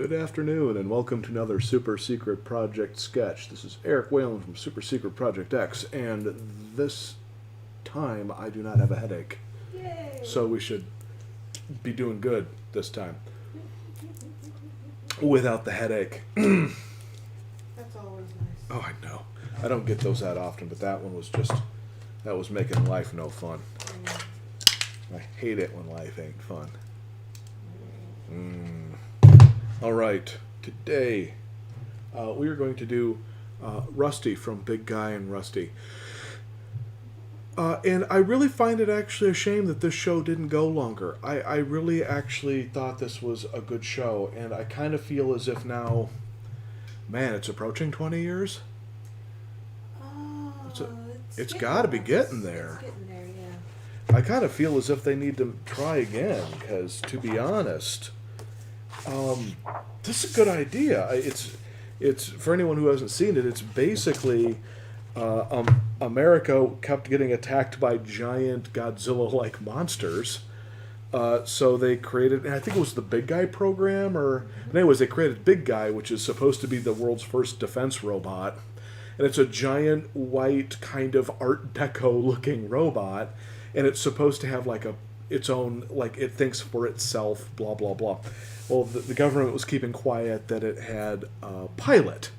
Good afternoon, and welcome to another Super Secret Project sketch. This is Eric Whalen from Super Secret Project X, and this time I do not have a headache. Yay! So we should be doing good this time. Without the headache. That's always nice. Oh, I know. I don't get those that often, but that one was that was making life no fun. I hate it when life ain't fun. All right, today we are going to do Rusty from Big Guy and Rusty. And I really find it actually a shame that this show didn't go longer. I really actually thought this was a good show, and I kind of feel as if now, man, it's approaching 20 years. It's got to be getting there. It's getting there, yeah. I kind of feel as if they need to try again, because to be honest, this is a good idea. It's for anyone who hasn't seen it. It's basically America kept getting attacked by giant Godzilla-like monsters. So they created, and I think it was the Big Guy program, or anyways, they created Big Guy, which is supposed to be the world's first defense robot. And it's a giant white kind of Art Deco looking robot, and it's supposed to have like its own, like it thinks for itself, blah blah blah. Well, the government was keeping quiet that it had a pilot.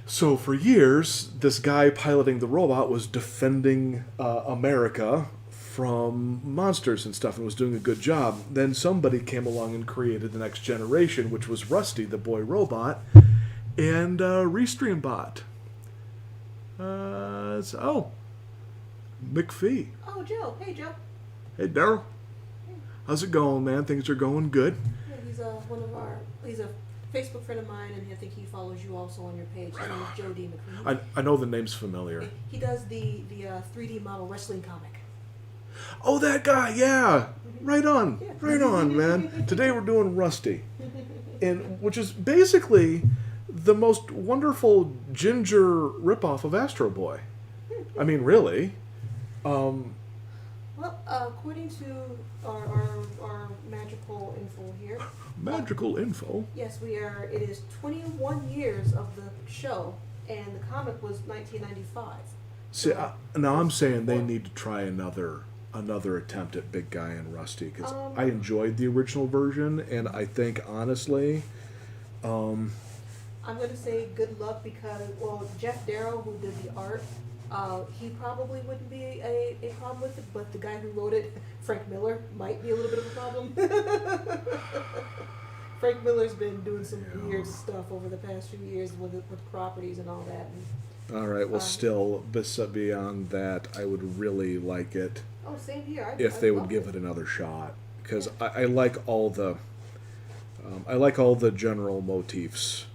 So for years, this guy piloting the robot was defending America from monsters and stuff, and was doing a good job. Then somebody came along and created the next generation, which was Rusty, the boy robot, and Restreambot. McPhee. Oh, Joe. Hey, Joe. Hey, Daryl. How's it going, man? Things are going good. Yeah, he's a Facebook friend of mine, and I think he follows you also on your page. His name is Joe D. McPhee. I know the name's familiar. He does the 3D model wrestling comic. Oh, that guy, yeah. Right on. Yeah. Right on, man. Today we're doing Rusty. And which is basically the most wonderful ginger ripoff of Astro Boy. I mean, really. Well, according to our magical info here. Magical info? Yes, it is 21 years of the show, and the comic was 1995. See, now I'm saying they need to try another attempt at Big Guy and Rusty, because I enjoyed the original version, and I think, honestly... I'm going to say good luck because, well, Jeff Darrow, who did the art, he probably wouldn't be a problem with it, but the guy who wrote it, Frank Miller, might be a little bit of a problem. Frank Miller's been doing some weird stuff over the past few years with properties and all that. And, all right, well, still, beyond that, I would really like it same here. if they would give it another shot, because I like all the general motifs.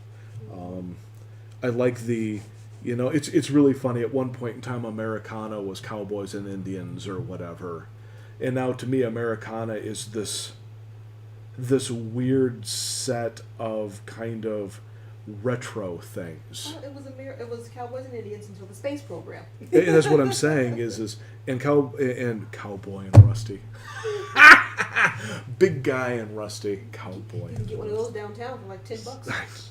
I like the, it's really funny. At one point in time, Americana was cowboys and Indians or whatever, and now to me, Americana is this weird set of kind of retro things. Well, it was cowboys and Indians until the space program. And that's what I'm saying and cowboy and Rusty, Big Guy and Rusty, cowboy. You can get one of those downtown for like $10.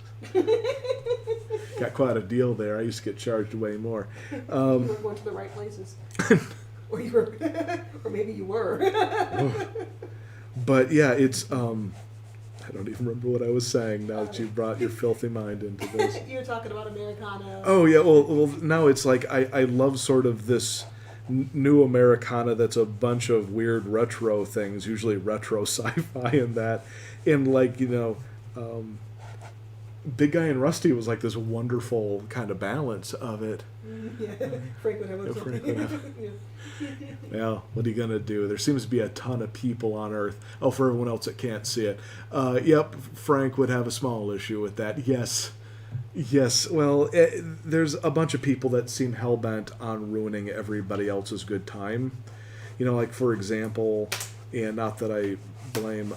Got quite a deal there. I used to get charged way more. You were going to the right places, or you were, or maybe you were. But yeah, it's I don't even remember what I was saying now that you brought your filthy mind into this. You were talking about Americana. Oh yeah, well now it's like I love sort of this new Americana that's a bunch of weird retro things, usually retro sci-fi and that, and like Big Guy and Rusty was like this wonderful kind of balance of it. Yeah, Frank would have something. Well, what are you going to do? There seems to be a ton of people on Earth. Oh, for everyone else that can't see it. Yep, Frank would have a small issue with that. Yes. Well, there's a bunch of people that seem hell-bent on ruining everybody else's good time. Like, for example, and not that I blame,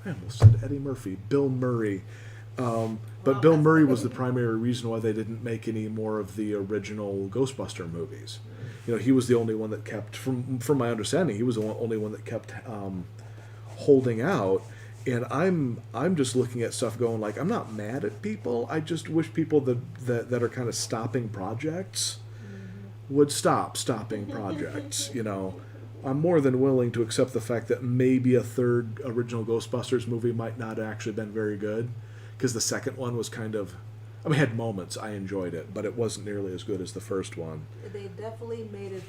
I almost said Eddie Murphy, Bill Murray. But Bill Murray was the primary reason why they didn't make any more of the original Ghostbuster movies. He was the only one that kept, from my understanding, he was the only one that kept holding out. And I'm just looking at stuff going like, I'm not mad at people. I just wish people that are kind of stopping projects would stop stopping projects. I'm more than willing to accept the fact that maybe a third original Ghostbusters movie might not have actually been very good, because the second one was kind of, I mean, it had moments. I enjoyed it, but it wasn't nearly as good as the first one. They definitely made it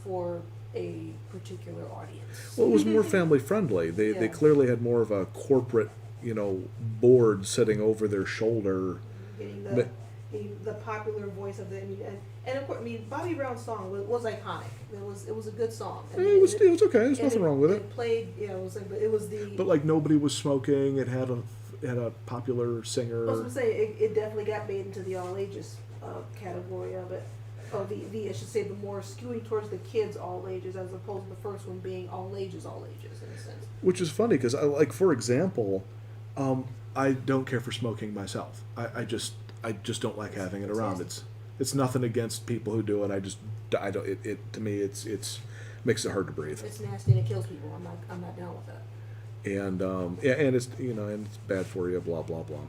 for a particular audience. Well, it was more family friendly. They Yeah. clearly had more of a corporate, board sitting over their shoulder. Getting But- the popular voice of the, and of course, Bobby Brown's song was iconic. It was a good song. And It was okay. There's and nothing wrong with it. It played, it was the. But like nobody was smoking. It had a popular singer. I was gonna say it definitely got made into the all ages category of it. Oh, I should say the more skewing towards the kids all ages, as opposed to the first one being all ages in a sense. Which is funny because for example, I don't care for smoking myself. I just don't like having it around. It's nothing against people who do it. I don't. It to me it's makes it hard to breathe. It's nasty and it kills people. I'm not down with that. And yeah, and it's and it's bad for you. Blah blah blah.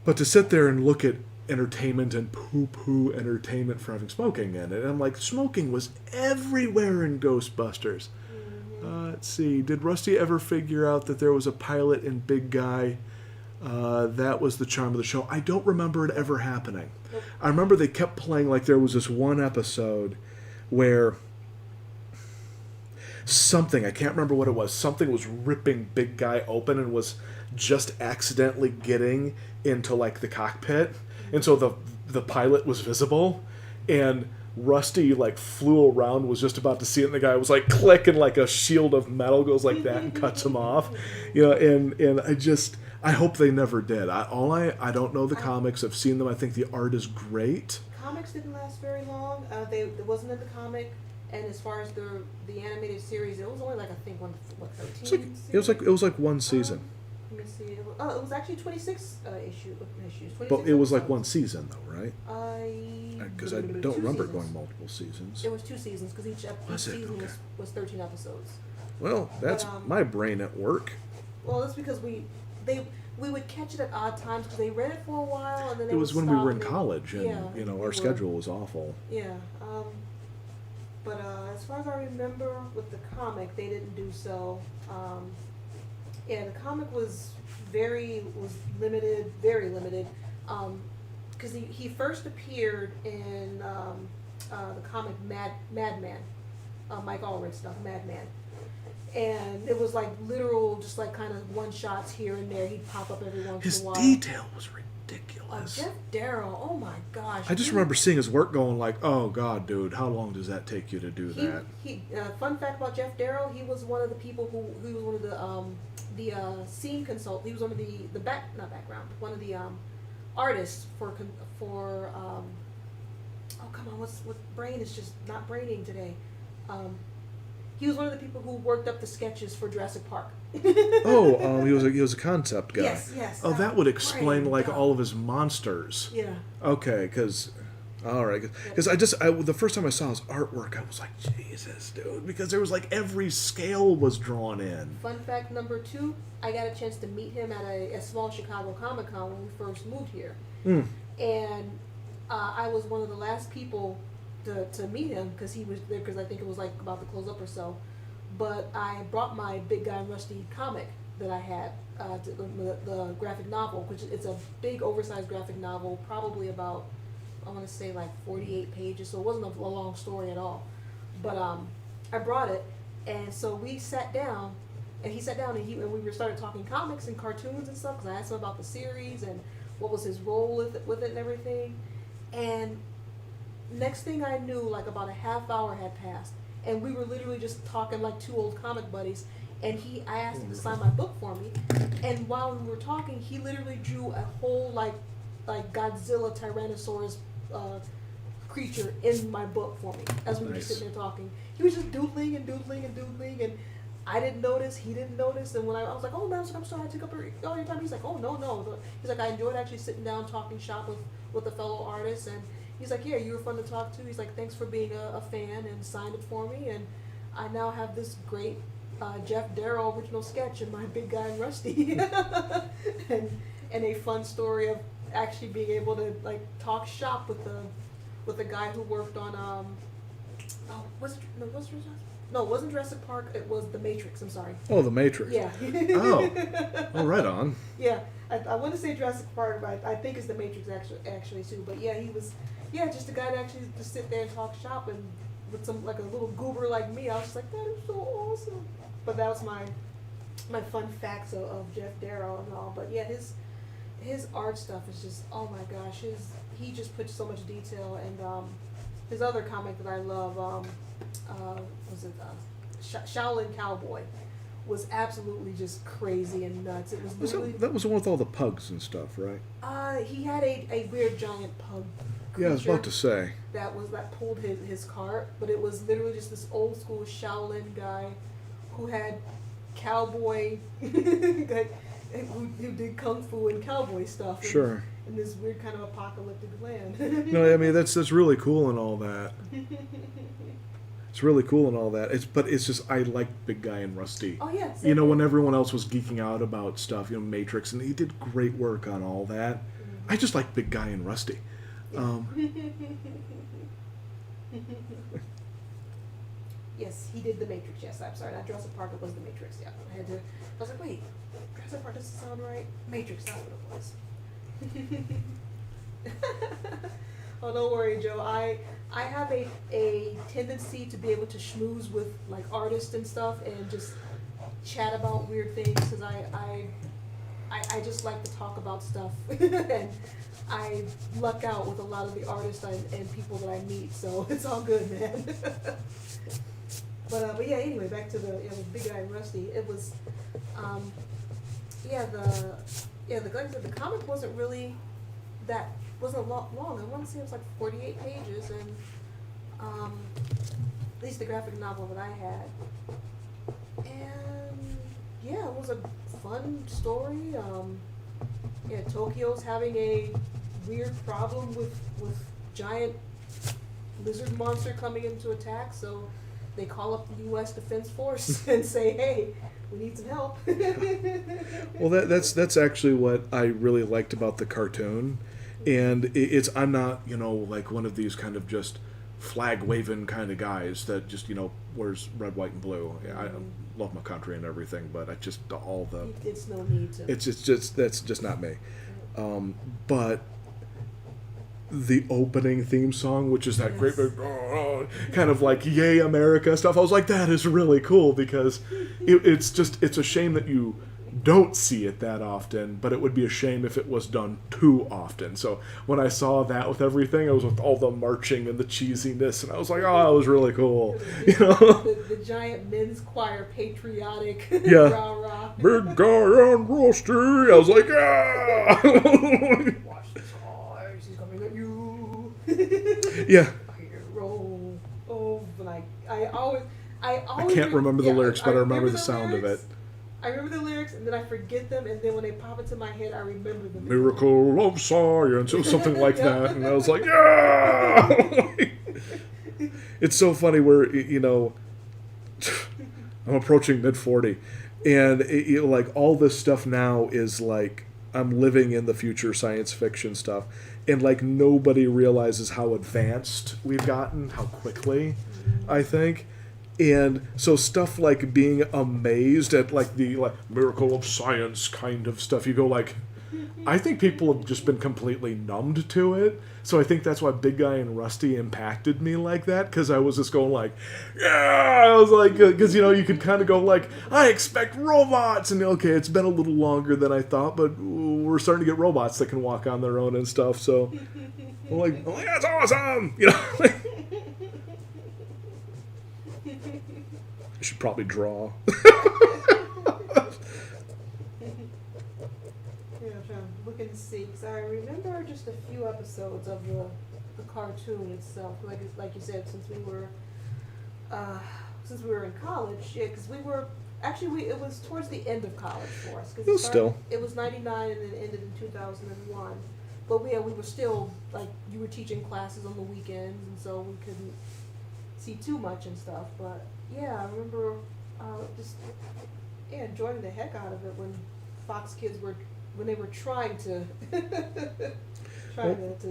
But to sit there and look at entertainment and poo-poo entertainment for having smoking in it, and I'm like, smoking was everywhere in Ghostbusters. Let's see, did Rusty ever figure out that there was a pilot in Big Guy? That was the charm of the show. I don't remember it ever happening. Nope. I remember they kept playing, like there was this one episode where something, I can't remember what it was, something was ripping Big Guy open and was just accidentally getting into like the cockpit, and so the pilot was visible, and Rusty like flew around, was just about to see it, and the guy was like click, and like a shield of metal goes like that and cuts him off. And I hope they never did. I don't know the comics. I've seen them. I think the art is great. Comics didn't last very long. It wasn't in the comic, and as far as the animated series, it was only like I think 13. It was like one season. Let me see. It was actually 26 issues. 26 But it was like episodes. one season though, right? Because I don't remember seasons. going multiple seasons. It was 2 seasons because each season Okay. was 13 episodes. Well, that's But, my brain at work. Well, that's because we would catch it at odd times because they read it for a while and then they It was would when we stop were in and college, and yeah, our schedule was awful. Yeah. But as far as I remember with the comic, they didn't do so. Yeah, the comic was limited, very limited. Because he first appeared in the comic Madman, Mike Allred stuff, Madman. And it was like literal, just like kind of one shots here and there. He'd pop up every once His in a while. detail was ridiculous. Jeff Darrow, oh my gosh. I just remember seeing his work going like, oh God, dude, how long does that take you to do that? Fun fact about Jeff Darrow, he was one of the people who was one of the scene consult. He was one of one of the artists for oh come on, what brain is just not braining today. He was one of the people who worked up the sketches for Jurassic Park. He was a concept guy. Yes. Oh, that would explain brain, like yeah. all of his monsters. Yeah. Okay, because the first time I saw his artwork, I was like, Jesus, dude, because there was like every scale was drawn in. Fun fact number 2, I got a chance to meet him at a small Chicago Comic Con when we first moved here. And I was one of the last people to meet him because he was there, because I think it was like about to close up or so. But I brought my Big Guy and Rusty comic that I had, the graphic novel, which it's a big oversized graphic novel, probably about, I want to say like 48 pages, so it wasn't a long story at all. But I brought it, and so we sat down, and he sat down, and we started talking comics and cartoons and stuff, because I asked him about the series and what was his role with it and everything. And next thing I knew, like about a half hour had passed, and we were literally just talking like two old comic buddies. And I asked him to sign my book for me, and while we were talking, he literally drew a whole like Godzilla Tyrannosaurus creature in my book for me as we were just sitting there talking. He was just doodling, and I didn't notice, he didn't notice, and when I was like, oh man, I'm sorry I took up all your time. He's like, oh no. He's like, I enjoyed actually sitting down talking shop with a fellow artist, and he's like, yeah, you were fun to talk to. He's like, thanks for being a fan, and signed it for me, and I now have this great Jeff Darrow original sketch in my Big Guy and Rusty, and a fun story of actually being able to like talk shop with a guy who worked on oh was it no, it wasn't Jurassic Park, it was The Matrix. I'm sorry. Oh, The Matrix. Yeah. Oh, right on. Yeah, I want to say Jurassic Park, but I think it's The Matrix actually too. But yeah, he was just a guy to actually just sit there and talk shop, and with some like a little goober like me, I was just like, that is so awesome. But that was my fun facts of Jeff Darrow and all. But yeah, his art stuff is just, oh my gosh, he just puts so much detail. And his other comic that I love, was it Shaolin Cowboy, was absolutely just crazy and nuts. It was literally, that was the one with all the pugs and stuff, right? he had a weird giant pug Yeah, I was about to say. that pulled his cart, but it was literally just this old school Shaolin guy who had cowboy guy who did kung fu and cowboy stuff. Sure. In this weird kind of apocalyptic land. No, I mean that's really cool and all that. It's really cool and all that. But it's just I like Big Guy and Rusty. Oh yeah. You know, when everyone else was geeking out about stuff, Matrix, and he did great work on all that. I just like Big Guy and Rusty. Yes, he did The Matrix. Yes, I'm sorry, not Jurassic Park. It was The Matrix. Yeah, I was like, wait, Jurassic Park doesn't sound right. Matrix, that's what it was. Oh, don't worry, Joe. I have a tendency to be able to schmooze with like artists and stuff and just chat about weird things because I just like to talk about stuff and I luck out with a lot of the artists and people that I meet, so it's all good, man. But yeah, anyway, back to the Big Guy and Rusty. It was the comic wasn't really wasn't long. I want to say it was like 48 pages, and at least the graphic novel that I had. And yeah, it was a fun story. Tokyo's having a weird problem with giant lizard monster coming in to attack, so they call up the U.S. Defense Force and say, "Hey, we need some help." Well, that's actually what I really liked about the cartoon, and I'm not like one of these kind of just flag waving kind of guys that just wears red, white, and blue. Yeah, I love my country and everything, but I just it's no need to. It's just that's just not me. But the opening theme song, which is that great big kind of like "Yay America" stuff, I was like, that is really cool because it's a shame that you don't see it that often, but it would be a shame if it was done too often. So when I saw that with everything, I was with all the marching and the cheesiness, and I was like, oh, it was really cool. The giant men's choir patriotic rah rah. Big Guy and Rusty. I was like, ah. Watch this eyes, he's coming at you. Yeah. Hero. Oh, but I always I can't remember the lyrics, but I remember the sound of it. I remember the lyrics, and then I forget them, and then when they pop into my head, I remember them. Miracle of science, or something like that, and I was like, yeah! It's so funny where, I'm approaching mid-40, and like all this stuff now is like, I'm living in the future science fiction stuff, and like nobody realizes how advanced we've gotten, how quickly, I think. And so stuff like being amazed at like the miracle of science kind of stuff, you go like, I think people have just been completely numbed to it. So I think that's why Big Guy and Rusty impacted me like that, because I was just going like, yeah, I was like, because you could kind of go like, I expect robots, and okay, it's been a little longer than I thought, but we're starting to get robots that can walk on their own and stuff. So I'm like that's awesome, I should probably draw. Yeah, I'm trying to look and see, because I remember just a few episodes of the cartoon itself. Like you said, since we were in college, because it was towards the end of college for us. Cause it was 99 and then ended in 2001. But we were still, like, you were teaching classes on the weekends, and so we couldn't see too much and stuff. But yeah, I remember just enjoying the heck out of it when Fox Kids were when they were trying to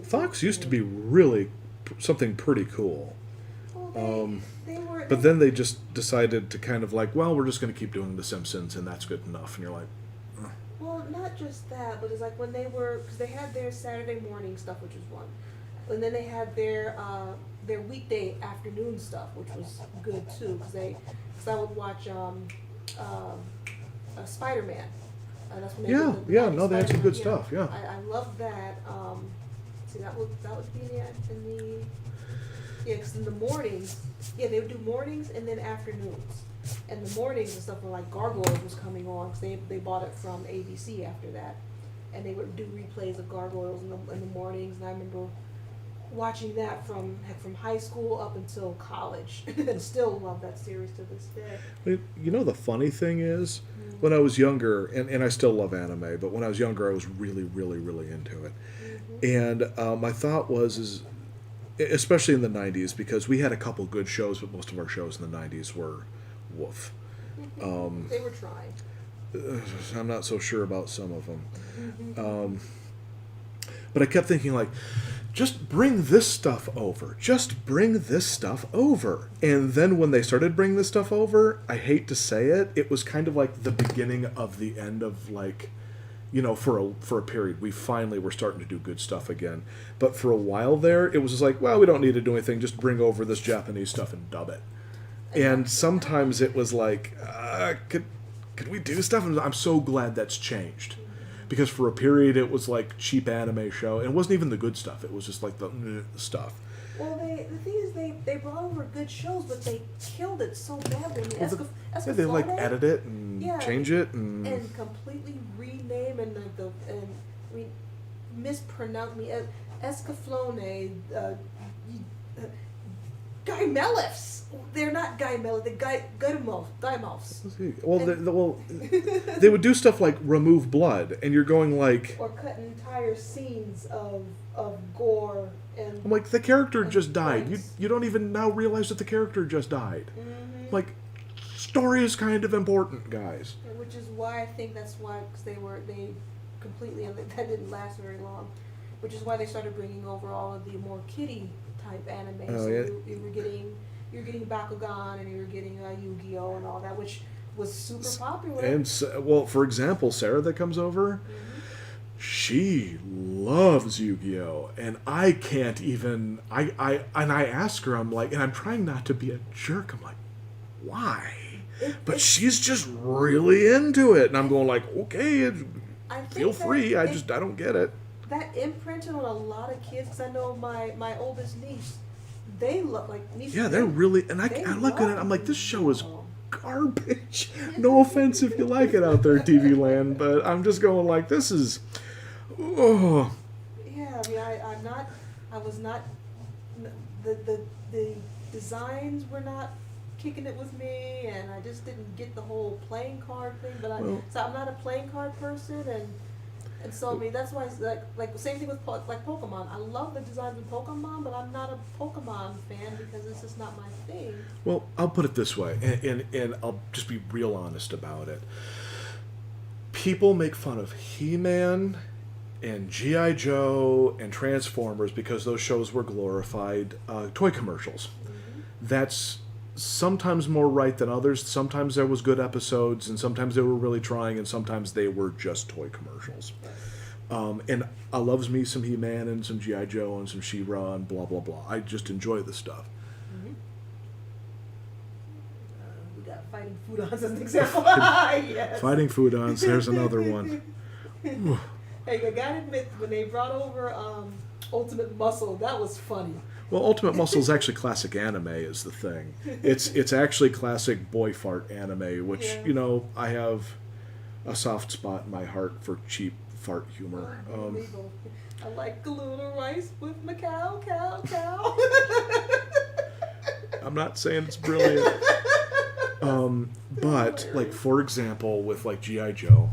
Fox used to be really something pretty cool. Well, they were. But then they just decided to kind of like, well, we're just going to keep doing The Simpsons, and that's good enough. And you're like, Well, not just that, but it's like when they were, because they had their Saturday morning stuff, which was one, and then they had their weekday afternoon stuff, which was good too, because I would watch Spider-Man. That's when they yeah, did the yeah, no, they had some Spider-Man. good stuff. Yeah. I loved that. See, that would be in the yeah, because in the mornings, yeah, they would do mornings and then afternoons. And the mornings and stuff were like Gargoyles was coming on because they bought it from ABC after that, and they would do replays of Gargoyles in the mornings. And I remember watching that from high school up until college, and still love that series to this day. You know, the funny thing is, when I was younger, and I still love anime, but when I was younger, I was really, really, really into it. And my thought was, especially in the 90s, because we had a couple good shows, but most of our shows in the 90s were woof. They were trying. I'm not so sure about some of them. But I kept thinking, like, just bring this stuff over. Just bring this stuff over. And then when they started bringing this stuff over, I hate to say it, it was kind of like the beginning of the end of, like, you know, for a period. We finally were starting to do good stuff again. But for a while there, it was just like, well, we don't need to do anything. Just bring over this Japanese stuff and dub it. And sometimes it was like, could we do stuff? And I'm so glad that's changed. Because for a period it was like cheap anime show. And it wasn't even the good stuff. It was just like the stuff. Well, the thing is, they brought over good shows, but they killed it so badly. I mean, Yeah, they like edit it and change it and completely rename and mispronounce me Escaflone, Guimelifs. They're not Guimelifs. They're Guimofs. Well, they would do stuff like remove blood, and you're going like, or cut entire scenes of gore and. I'm like, the character just died. You don't even now realize that the character just died. Mm-hmm. Like, story is kind of important, guys. Which is why I think that's why, because they completely, and that didn't last very long. Which is why they started bringing over all of the more kiddie type anime. Oh, so yeah. you're getting Bakugan and you're getting Yu-Gi-Oh and all that, which was super popular. And well, for example, Sarah that comes over, she loves Yu-Gi-Oh, and I can't even. I ask her, I'm like, and I'm trying not to be a jerk. I'm like, why? But she's just really into it, and I'm going like, okay, feel free. I don't get it. That imprinted on a lot of kids, because I know my oldest niece, they look like niece. Yeah, they're really, and I look at it, I'm like, this show is garbage. No offense if you like it out there, TV land, but I'm just going like, this is, oh. Yeah, I mean, I was not, the designs were not kicking it with me, and I just didn't get the whole playing card thing, but so I'm not a playing card person, and so I mean that's why it's like same thing with like Pokemon. I love the designs of Pokemon, but I'm not a Pokemon fan because it's just not my thing. Well, I'll put it this way, and I'll just be real honest about it. People make fun of He-Man and G.I. Joe and Transformers because those shows were glorified toy commercials. That's sometimes more right than others. Sometimes there was good episodes, and sometimes they were really trying, and sometimes they were just toy commercials. And I loves me some He-Man and some G.I. Joe and some She-Ra and blah, blah, blah. I just enjoy the stuff. We got Fighting Foodons as an example. Yes. Fighting Foodons, there's another one. Hey, I gotta admit, when they brought over Ultimate Muscle, that was funny. Well, Ultimate Muscle is actually classic anime is the thing. It's actually classic boy fart anime, which, you know, I have a soft spot in my heart for cheap fart humor. I like Galuna rice with Macau, cow. I'm not saying it's brilliant. But, like, for example, with, like, G.I. Joe,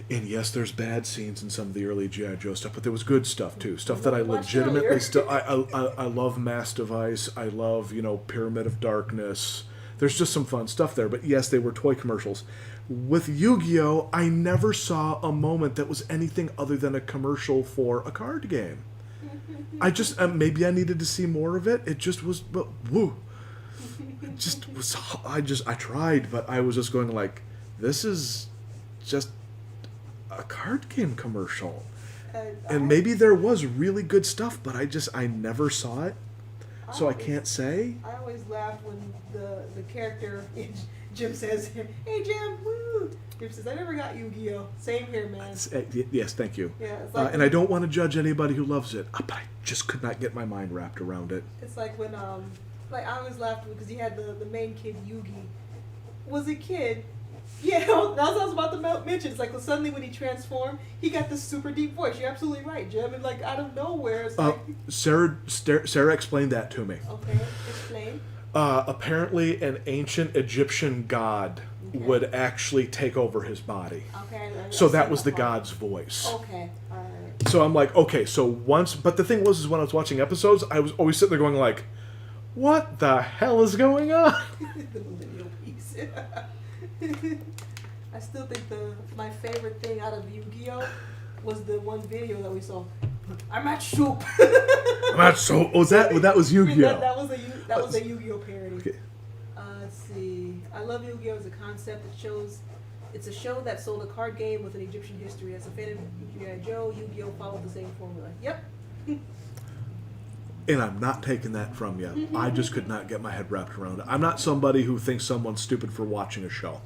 and yes, there's bad scenes in some of the early G.I. Joe stuff, but there was good stuff too. Stuff that I legitimately still. I love Mass Device. I love, you know, Pyramid of Darkness. There's just some fun stuff there. But yes, they were toy commercials. With Yu-Gi-Oh, I never saw a moment that was anything other than a commercial for a card game. I just maybe I needed to see more of it. It just was, but woo. It just was. I tried, but I was just going like, this is just a card game commercial. And maybe there was really good stuff, but I never saw it, so I can't say. I always laugh when the character Jim says, "Hey Jim, woo!" Jim says, "I never got Yu-Gi-Oh." Same here, man. Yes, thank you. Yeah, it's like And I don't want to judge anybody who loves it, but I just could not get my mind wrapped around it. It's like when like I always laughed because he had the main kid Yugi was a kid. Yeah, that's what I was about to mention. It's like suddenly when he transformed, he got this super deep voice. You're absolutely right, Jim. And like out of nowhere, it's like Sarah explained that to me. okay, explain. Apparently, an ancient Egyptian god would actually take over his body. Okay. So that was the god's voice. Okay, all right. So I'm like, okay, so once, but the thing was, is when I was watching episodes, I was always sitting there going like, what the hell is going on? The millennial piece. I still think my favorite thing out of Yu-Gi-Oh was the one video that we saw. I'm at soup. I'm not so. Oh, that was Yu-Gi-Oh. That was a Yu-Gi-Oh parody. Okay. Let's see. I love Yu-Gi-Oh as a concept. It's a show that sold a card game with an Egyptian history. As a fan of Yu-Gi-Oh! Joe, Yu-Gi-Oh followed the same formula. Yep. And I'm not taking that from you. I just could not get my head wrapped around it. I'm not somebody who thinks someone's stupid for watching a show.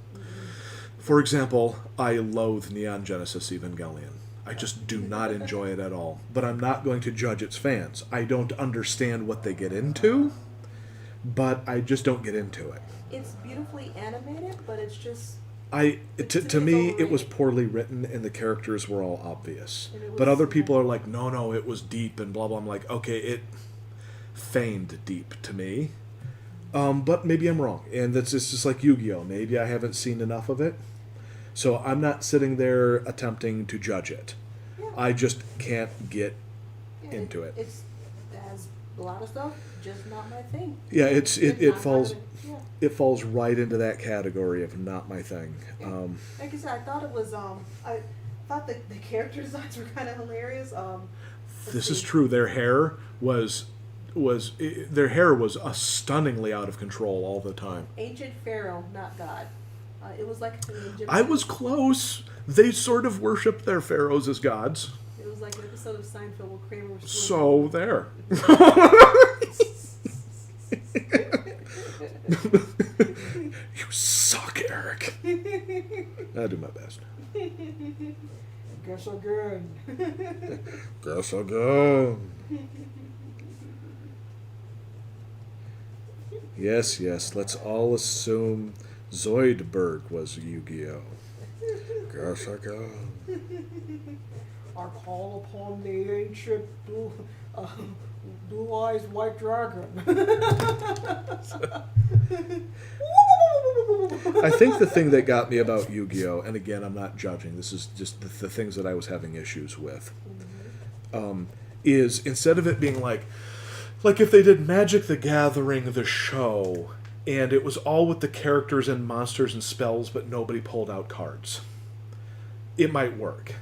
For example, I loathe Neon Genesis Evangelion. I just do not enjoy it at all. But I'm not going to judge its fans. I don't understand what they get into, but I just don't get into it. It's beautifully animated, but it's just... To me, it was poorly written and the characters were all obvious. But other people are like, no, it was deep and blah, blah. I'm like, okay, it feigned deep to me. But maybe I'm wrong. And it's just like Yu-Gi-Oh! Maybe I haven't seen enough of it. So I'm not sitting there attempting to judge it. Yeah. I just can't get into it. It's as a lot of stuff, just not my thing. Yeah, it falls... Yeah. It falls right into that category of not my thing. Like I said, I thought it was. I thought the character designs were kind of hilarious. This is true. Their hair was stunningly out of control all the time. Ancient pharaoh, not god. It was like an Egyptian. I was close. They sort of worshipped their pharaohs as gods. It was like an episode of Seinfeld where Kramer was. So there. You suck, Eric. I'll do my best. Guess again. Guess again. Yes, let's all assume Zoidberg was Yu-Gi-Oh! Guess again. I call upon the ancient blue-eyes white dragon. I think the thing that got me about Yu-Gi-Oh! And again, I'm not judging, this is just the things that I was having issues with, is instead of it being like if they did Magic the Gathering, the show, and it was all with the characters and monsters and spells, but nobody pulled out cards, it might work.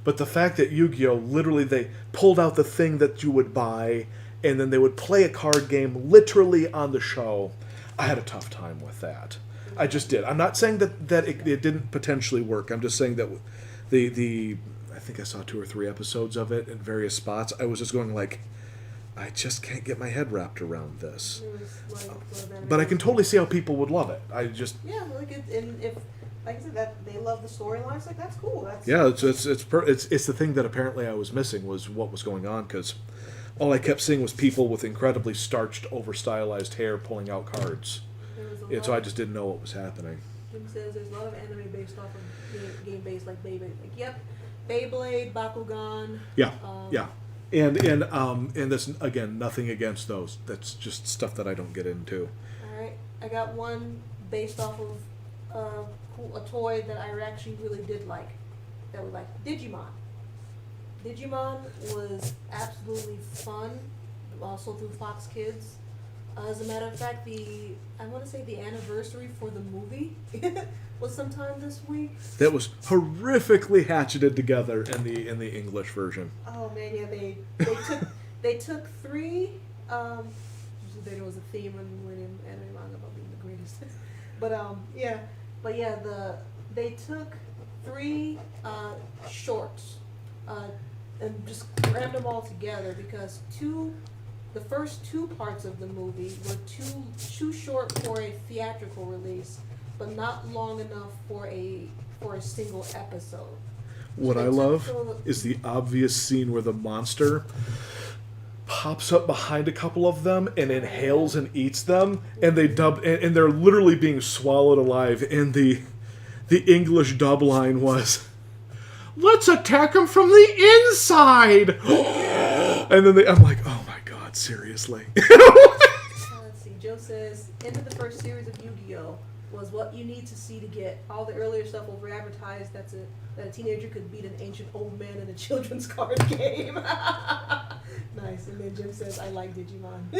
But the fact that Yu-Gi-Oh! Literally they pulled out the thing that you would buy, and then they would play a card game literally on the show, I had a tough time with that. I just did. I'm not saying that it didn't potentially work. I'm just saying that the I think I saw 2 or 3 episodes of it in various spots. I was just going like, I just can't get my head wrapped around this. But I can totally see how people would love it. I just if like I said, that they love the storylines, like that's cool. That's it's the thing that apparently I was missing was what was going on, because all I kept seeing was people with incredibly starched, over stylized hair pulling out cards, and so I just didn't know what was happening. Jim says there's a lot of anime based off of game based like Beyblade. Like yep, Beyblade, Bakugan. Yeah. And that's again nothing against those. That's just stuff that I don't get into. All right, I got one based off of a toy that I actually really did like. That was like Digimon. Digimon was absolutely fun, also through Fox Kids. As a matter of fact, I want to say the anniversary for the movie was sometime this week. That was horrifically hatcheted together in the English version. Oh man, yeah, they took three. There was a theme in anime manga about being the greatest, they took three shorts and just crammed them all together because the first two parts of the movie were too short for a theatrical release, but not long enough for a single episode. What I love is the obvious scene where the monster pops up behind a couple of them and inhales and eats them, and they and they're literally being swallowed alive. And the English dub line was, "Let's attack them from the inside." And then I'm like, oh my god, seriously. Let's see. Joe says, end of the first series of Yu-Gi-Oh! Was what you need to see to get all the earlier stuff over advertised. That a teenager could beat an ancient old man in a children's card game. Nice. And then Jim says, I like Digimon.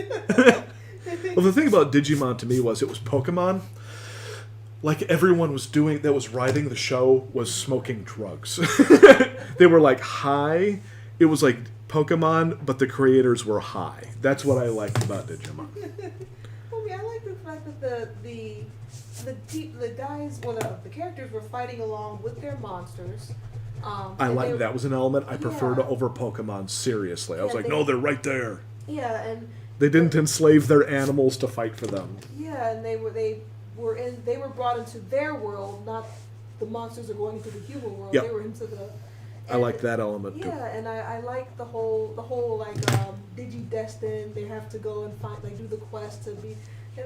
Well, the thing about Digimon to me was it was Pokemon. Like everyone was doing that was writing the show was smoking drugs. They were like high. It was like Pokemon, but the creators were high. That's what I liked about Digimon. Well, yeah, I like the fact that the guys, the characters were fighting along with their monsters. That was an element I preferred over Pokemon. Seriously, I was like, no, they're right there. Yeah, and they didn't enslave their animals to fight for them. Yeah, and they were brought into their world, not the monsters are going into the human world. Yep. They were into the. I like that element too. Yeah, and I like the whole like Digi-Destined. They have to go and find do the quest to be, it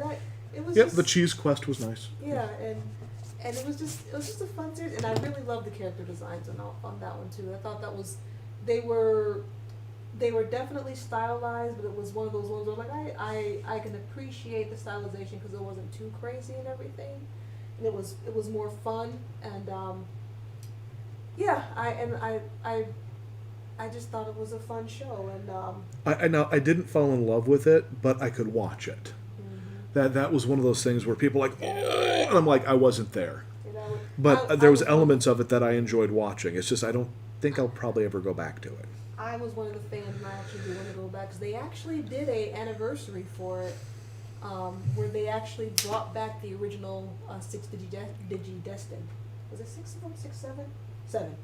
was. Yep, the cheese quest was nice. Yeah, and it was just a fun series, and I really loved the character designs on that one too. I thought they were definitely stylized, but it was one of those ones where I can appreciate the stylization because it wasn't too crazy and everything, and it was more fun and I just thought it was a fun show and I know I didn't fall in love with it, but I could watch it. That was one of those things where people are like, oh, and I'm like, I wasn't there. But there was elements of it that I enjoyed watching. It's just I don't think I'll probably ever go back to it. I was one of the fans, and I actually do want to go back because they actually did a anniversary for it, where they actually brought back the original 6 Digi-Destined. Was it 6 of them? 6, 7? 7.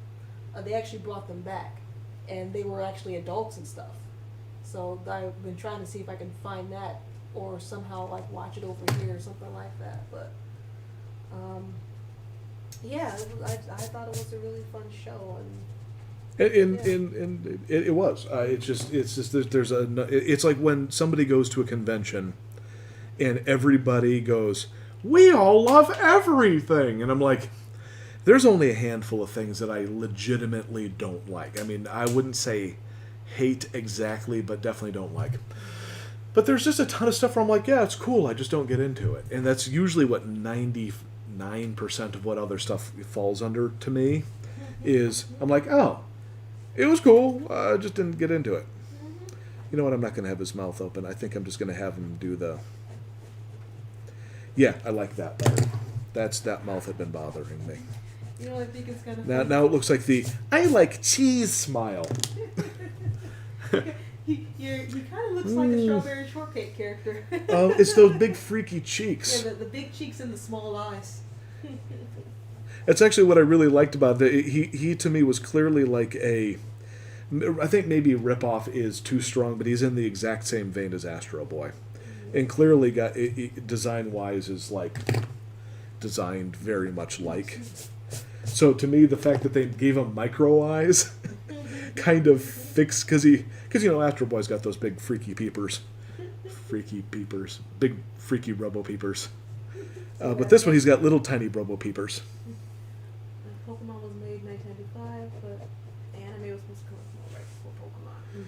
They actually brought them back, and they were actually adults and stuff. So I've been trying to see if I can find that or somehow watch it over here or something like that. But I thought it was a really fun show and it was. It's just it's like when somebody goes to a convention and everybody goes, we all love everything, and I'm like, there's only a handful of things that I legitimately don't like. I mean, I wouldn't say hate exactly, but definitely don't like. But there's just a ton of stuff where I'm like, yeah, it's cool, I just don't get into it. And that's usually what 99% of what other stuff falls under to me is, I'm like, oh, it was cool, I just didn't get into it. You know what, I'm not going to have his mouth open. I think I'm just going to have him do the... Yeah, I like that better. That mouth had been bothering me. You know, I think it's kind of now it looks like the I like cheese smile. He kind of looks like a strawberry shortcake character. It's those big freaky cheeks. Yeah, the big cheeks and the small eyes. That's actually what I really liked about it. He to me was clearly like a... I think maybe ripoff is too strong, but he's in the exact same vein as Astro Boy. And clearly got design-wise is designed very much like. So to me, the fact that they gave him micro eyes kind of fixed, because Astro Boy's got those big freaky peepers, big freaky robo peepers. But this one, he's got little tiny robo peepers. Pokemon was made in 1995, but the anime was supposed to come out right before Pokemon.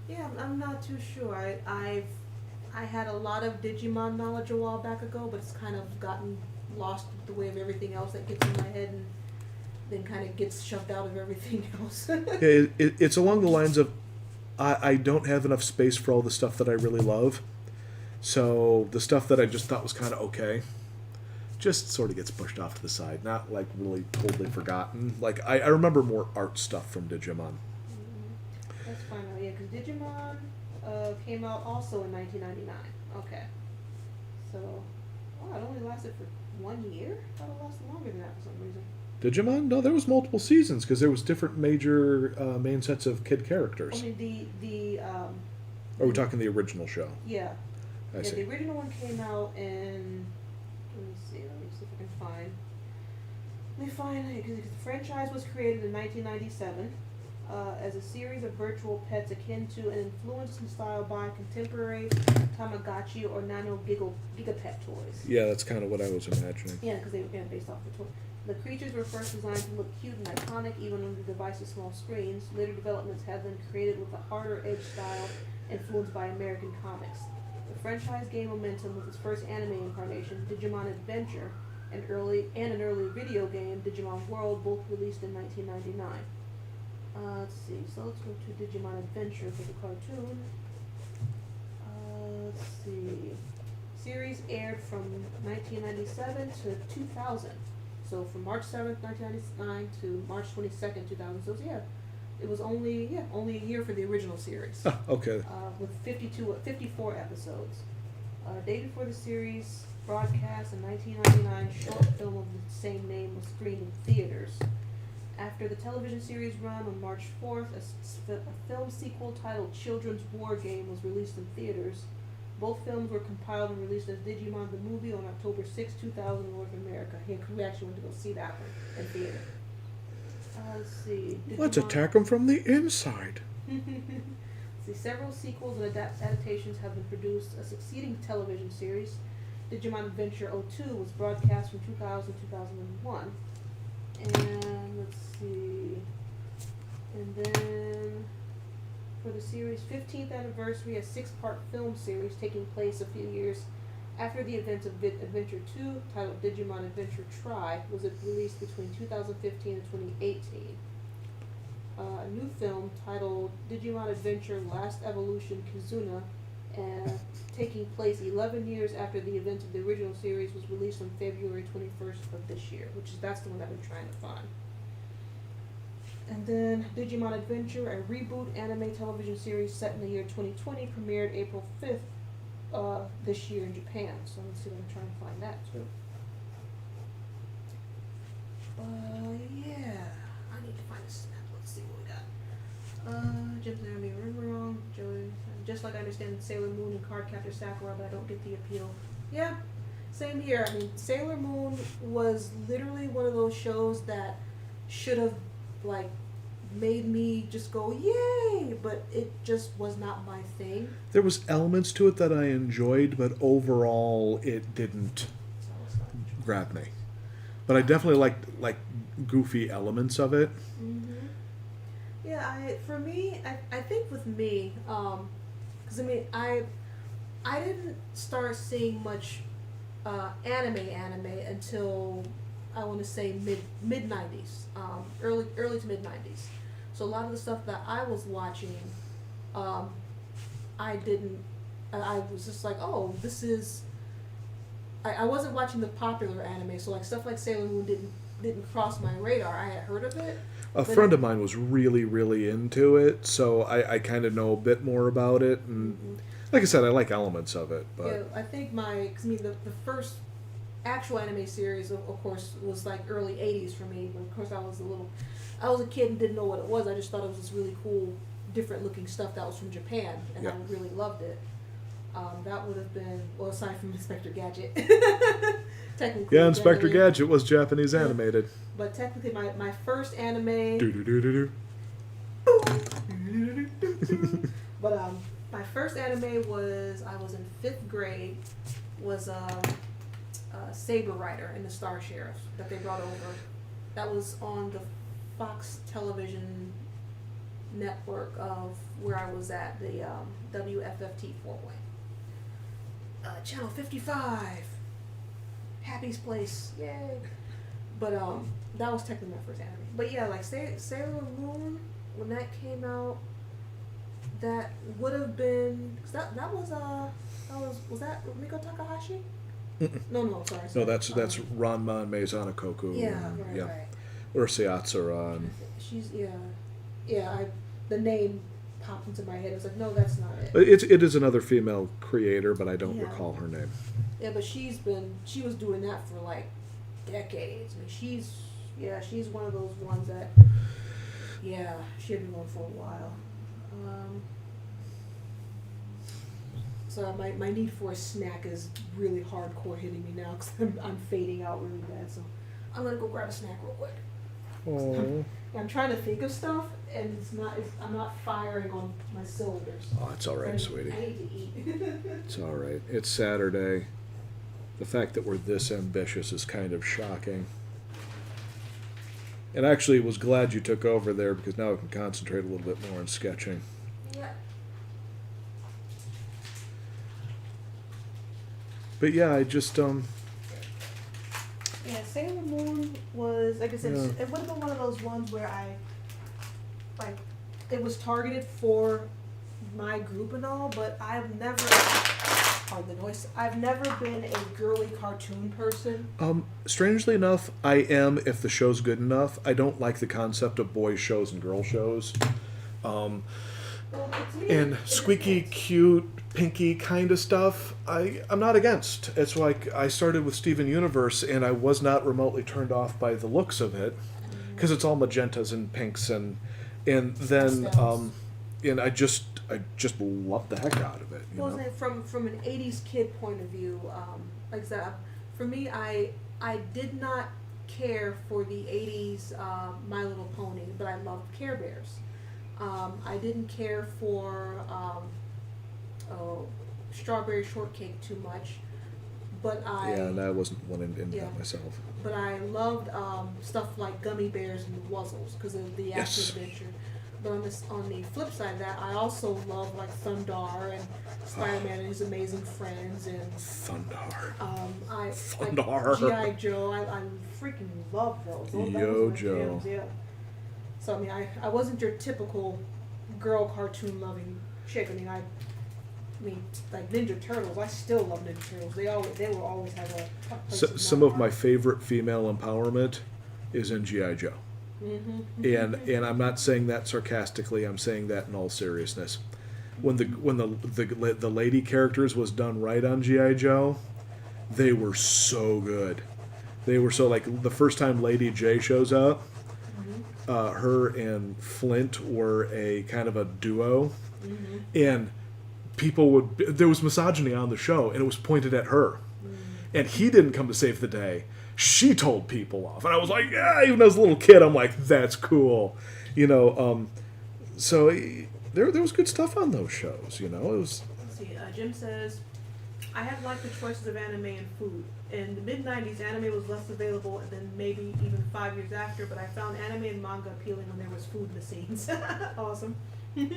Yeah, I'm not too sure. I had a lot of Digimon knowledge a while back ago, but it's kind of gotten lost with the way of everything else that gets in my head and then kind of gets shoved out of everything else. Yeah, it's along the lines of I don't have enough space for all the stuff that I really love. So the stuff that I just thought was kind of okay just sort of gets pushed off to the side. Not like really totally forgotten. Like I remember more art stuff from Digimon. That's fine. Oh, yeah, because Digimon came out also in 1999. Okay. So, oh, it only lasted for 1 year? I thought it lasted longer than that for some reason. Digimon? No, there was multiple seasons because there was different major main sets of kid characters. I mean, Are we talking the original show? yeah. I Yeah, see. the original one came out in, let me see if I can find. Let me find it, because the franchise was created in 1997 as a series of virtual pets akin to and influenced in style by contemporary Tamagotchi or Nano Gigapet toys. Yeah, that's kind of what I was imagining. Yeah, because they were based off the toy. The creatures were first designed to look cute and iconic even on the device's small screens. Later developments have been created with a harder edge style influenced by American comics. The franchise gained momentum with its first anime incarnation, Digimon Adventure, and an early video game, Digimon World, both released in 1999. Let's see. So let's go to Digimon Adventure for the cartoon. Let's see. Series aired from 1997 to 2000. So from March 7th, 1999 to March 22nd, 2000. So yeah, it was only a year for the original series. Ah, okay. With 54 episodes. Dated for the series broadcast in 1999, short film of the same name was screened in theaters. After the television series run on March 4th, a film sequel titled Children's War Game was released in theaters. Both films were compiled and released as Digimon the Movie on October 6, 2000 in North America. Here, we actually went to go see that one in theater. Let's see. Let's attack them from the inside. See, several sequels and adaptations have been produced. A succeeding television series, Digimon Adventure 02, was broadcast from 2000 to 2001. And let's see. And then for the series' 15th anniversary, a 6-part film series taking place a few years after the events of Adventure 2, titled Digimon Adventure Try, was released between 2015 and 2018. A new film titled Digimon Adventure Last Evolution Kizuna, taking place 11 years after the events of the original series, was released on February 21st of this year, that's the one I've been trying to find. And then Digimon Adventure, a reboot anime television series set in the year 2020, premiered April 5th this year in Japan. So let's see if I can try and find that too. Yeah, I need to find a snap. Let's see what we got. Jim's gonna be wrong. Joey, just like I understand Sailor Moon and Cardcaptor Sakura, but I don't get the appeal. Yeah, same here. I mean, Sailor Moon was literally one of those shows that should have like made me just go yay, but it just was not my thing. There was elements to it that I enjoyed, but overall it didn't grab me. But I definitely like goofy elements of it. Mm-hmm. Yeah, I think with me, because I mean I didn't start seeing much anime until I want to say mid 90s, early to mid 90s. So a lot of the stuff that I was watching, I was just like, oh, this is. I wasn't watching the popular anime, so like stuff like Sailor Moon didn't cross my radar. I had heard of it. A friend of mine was really, really into it, so I kind of know a bit more about it. And Mm-hmm. like I said, I like elements of it. But yeah, I think the first actual anime series, of course, was like early 80s for me. But of course, I was a kid and didn't know what it was. I just thought it was this really cool, different looking stuff that was from Japan, and Yeah. I really loved it. That would have been, well, aside from Inspector Gadget. Technically. yeah, Inspector definitely. Gadget was Japanese animated. But technically, my first anime. Do do do do do. But my first anime was I was in 5th grade. Was Saber Rider and the Star Sheriff that they brought over. That was on the Fox Television network of where I was at, the WFFT 4-way. Channel 55. Happy's Place. Yay. But that was technically my first anime. But yeah, like Sailor Moon, when that came out, that would have been, 'cause that was that Miko Takahashi? Mm-mm. No, sorry. No, that's Ranma and Meizana Koku. Yeah, and, right. Or Seatsura. And She's the name popped into my head. I was like, no, that's not it. it is another female creator, but I don't recall her name. Yeah, but she was doing that for like decades. I mean, she's one of those ones that, she had been going for a while. So my need for a snack is really hardcore hitting me now because I'm fading out really bad. So I'm gonna go grab a snack real quick. Oh. I'm trying to think of stuff, and I'm not firing on my cylinders. Oh, it's all right, sweetie. I need to eat. It's all right. It's Saturday. The fact that we're this ambitious is kind of shocking. And actually, was glad you took over there because now I can concentrate a little bit more on sketching. Yeah. But yeah, I just Yeah, Sailor Moon was, like I said, Yeah. it would have been one of those ones where it was targeted for my group and all, but I've never, pardon the noise, I've never been a girly cartoon person. Strangely enough, I am if the show's good enough. I don't like the concept of boys shows and girl shows. Well, to me, And squeaky, cute, pinky kind of stuff, I'm not against. It's like I started with Steven Universe, and I was not remotely turned off by the looks of it, because it's all magentas and pinks, and then and I just love the heck out of it. You know? From an '80s kid point of view, like I said, for me, I did not care for the '80s My Little Pony, but I loved Care Bears. I didn't care for Strawberry Shortcake too much, but and I wasn't one into that myself. But I loved stuff like Gummy Bears and Wuzzles because of the action adventure. But on the flip side of that, I also love like Thundar and Spider-Man and his amazing friends and Thundar. Thundar. G.I. Joe. I freaking love those. Yo Joe. Yeah. So I mean, I wasn't your typical girl cartoon loving chick. I mean, like Ninja Turtles. I still love Ninja Turtles. They will always have a place in Some my of my heart. favorite female empowerment is in G.I. Joe. Mm-hmm. And I'm not saying that sarcastically. I'm saying that in all seriousness. When the lady characters was done right on G.I. Joe, they were so good. They were so, like, the first time Lady J shows up, her and Flint were a kind of a duo, and there was misogyny on the show, and it was pointed at her, and he didn't come to save the day. She told people off, and I was like, yeah. Even as a little kid, I'm like, that's cool, So there was good stuff on those shows, It was. Let's see. Jim says, I have liked the choices of anime and food. In the mid-90s, anime was less available than maybe even 5 years after, but I found anime and manga appealing when there was food in the scenes. Awesome. And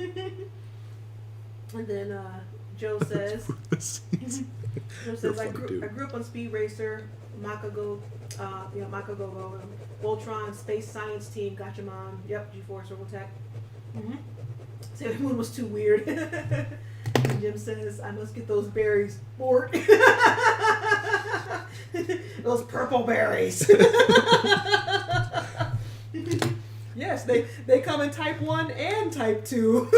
then Joe says, I grew up on Speed Racer, Makago, Makagogo, Voltron, Space Science Team, Gatchaman, yep, G-Force, Robotech. Sailor Moon was too weird. And Jim says, I must get those berries. Bork. Those purple berries. Yes, they come in type 1 and type 2.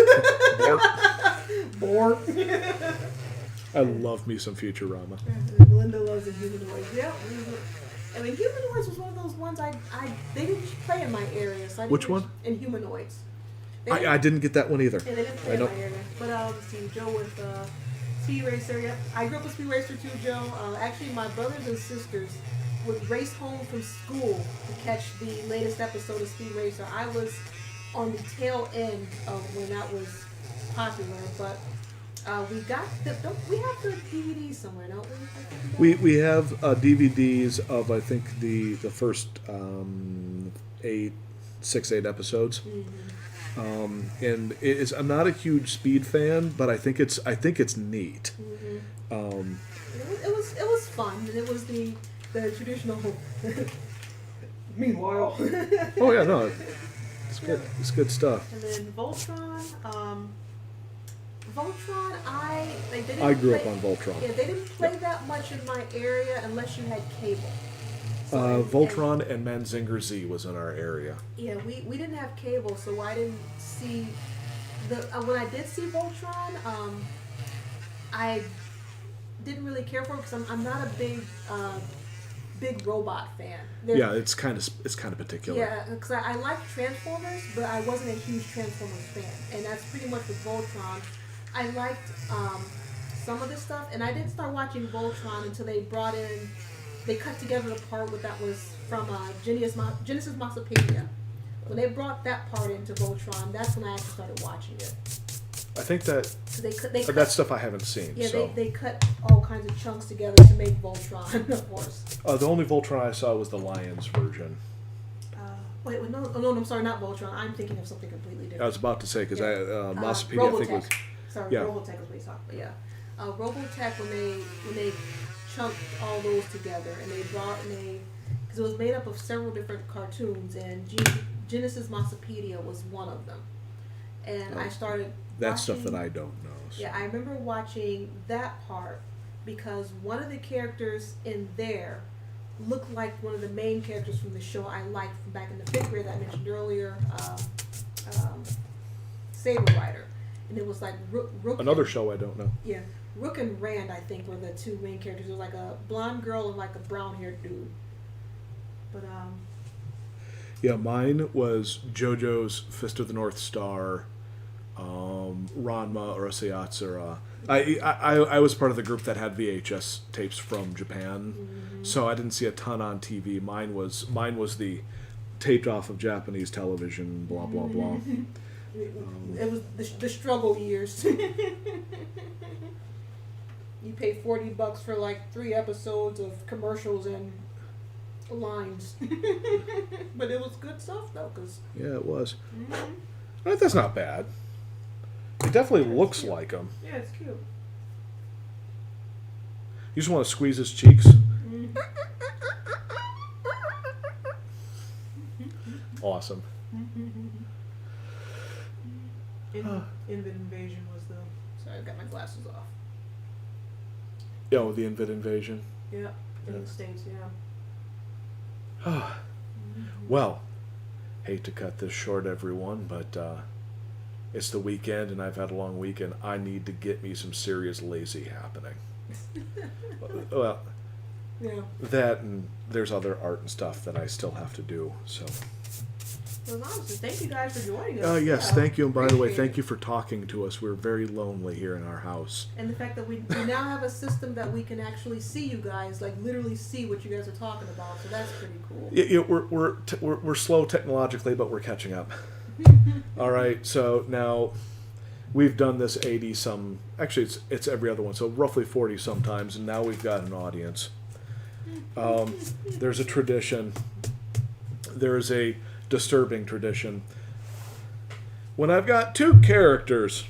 Bork. I love me some Futurama. Melinda loves the humanoids. Yeah. I mean, humanoids was one of those ones they didn't play in my area. So Which one? In humanoids. I didn't get that one either. Yeah, they didn't play in my area. But let's see, Joe with Speed Racer. Yep, I grew up with Speed Racer too, Joe. Actually, my brothers and sisters would race home from school to catch the latest episode of Speed Racer. I was on the tail end of when that was popular, but we got we have the DVDs somewhere, don't we? We have DVDs of, I think, the first 6-8 episodes. And I'm not a huge Speed fan, but I think it's neat. It was fun, and it was the traditional. Meanwhile. Oh yeah, no, it's good. It's good stuff. And then Voltron. Voltron, they didn't. I grew play, up on Voltron. Yeah, they didn't play that much in my area unless you had cable. So, Voltron and Manzinger Z was in our area. Yeah, we didn't have cable, so I didn't see the. When I did see Voltron, I didn't really care for it because I'm not a big robot fan. Yeah, it's kind of particular. Yeah, because I like Transformers, but I wasn't a huge Transformers fan, and that's pretty much with Voltron. I liked some of this stuff, and I didn't start watching Voltron until they cut together the part that was from Genesis Massopedia. When they brought that part into Voltron, that's when I actually started watching it. I think that So they cut that stuff I haven't seen. Yeah, so. they cut all kinds of chunks together to make Voltron, of course. The only Voltron I saw was the Lions version. Wait, no, I'm sorry, not Voltron. I'm thinking of something completely different. I was about to say, because Massopedia, Robotech. I think was... Sorry, Yeah. Robotech is what he's talking about, yeah. Robotech, when they chunked all those together, and because it was made up of several different cartoons, and Genesis Massopedia was one of them. And I started That's watching, stuff that I don't know. So. Yeah, I remember watching that part because one of the characters in there looked like one of the main characters from the show I liked from back in the 5th grade that I mentioned earlier, Saber Rider. And it was like Rook. Another show I don't know. Yeah, Rook and Rand, I think, were the two main characters. It was like a blonde girl and like a brown-haired dude. But Yeah, mine was JoJo's Fist of the North Star, Ranma or Yatsura. I was part of the group that had VHS tapes from Japan, so I didn't see a ton on TV. Mine was the taped off of Japanese television. Blah blah blah. it was the struggle years. You pay $40 for like 3 episodes of commercials and lines, but it was good stuff though. Yeah, it was. That's not bad. It definitely looks like him. Yeah, it's cute. You just want to squeeze his cheeks. Awesome. Invid Invasion was the. Sorry, I got my glasses off. Oh, the Invid Invasion. Yeah, in the States, yeah. Well, hate to cut this short, everyone, but it's the weekend and I've had a long weekend. I need to get me some serious lazy happening. Well, Yeah. that and there's other art and stuff that I still have to do. So. Well, honestly, thank you guys for joining us. Yes, Yeah, thank you. And by the way, appreciate thank it. you for talking to us. We're very lonely here in our house. And the fact that we now have a system that we can actually see you guys, like literally see what you guys are talking about. So that's pretty cool. We're slow technologically, but we're catching up. All right, so now we've done this 80 some. Actually, it's every other one, so roughly 40 sometimes, and now we've got an audience. There's a tradition. There is a disturbing tradition. When I've got 2 characters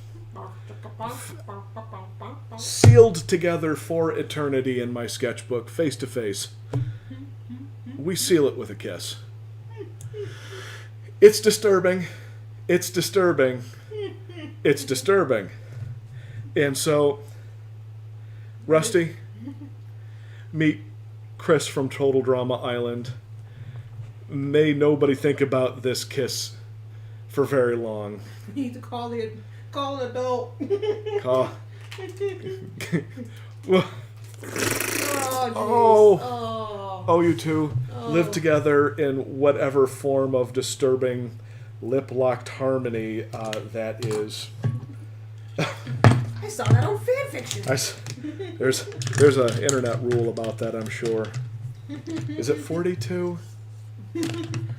sealed together for eternity in my sketchbook, face to face, we seal it with a kiss. It's disturbing. It's disturbing. It's disturbing. And so, Rusty, meet Chris from Total Drama Island. May nobody think about this kiss for very long. We need to call an adult. Call. Well, Oh, you two live together in whatever form of disturbing lip-locked harmony that is. I saw that on fanfiction. There's an internet rule about that, I'm sure. Is it 42?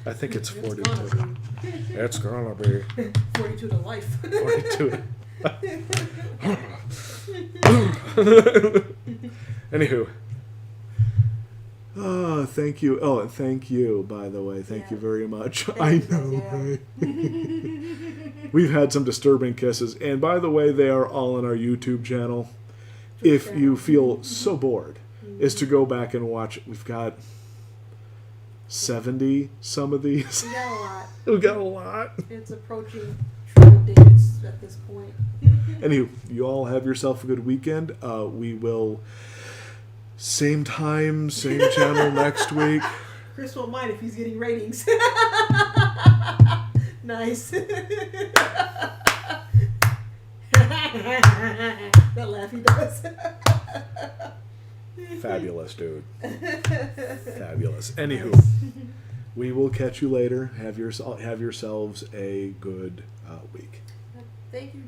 I think it's 42. It's gonna be 42 to life. 42. Anywho. Oh, thank you. Oh, and thank you, by the way. Thank you very much. I know, right? We've had some disturbing kisses. And by the way, they are all on our YouTube channel. If you feel so bored, is to go back and watch. We've got 70 some of these. We got a lot. We got a lot. It's approaching triple digits at this point. Anywho, you all have yourself a good weekend. We will same time, same channel next week. Chris won't mind if he's getting ratings. Nice. That laugh he does. Fabulous, dude. Fabulous. Anywho, Nice. we will catch you later. Have yourselves a good week. Thank you, Jordan.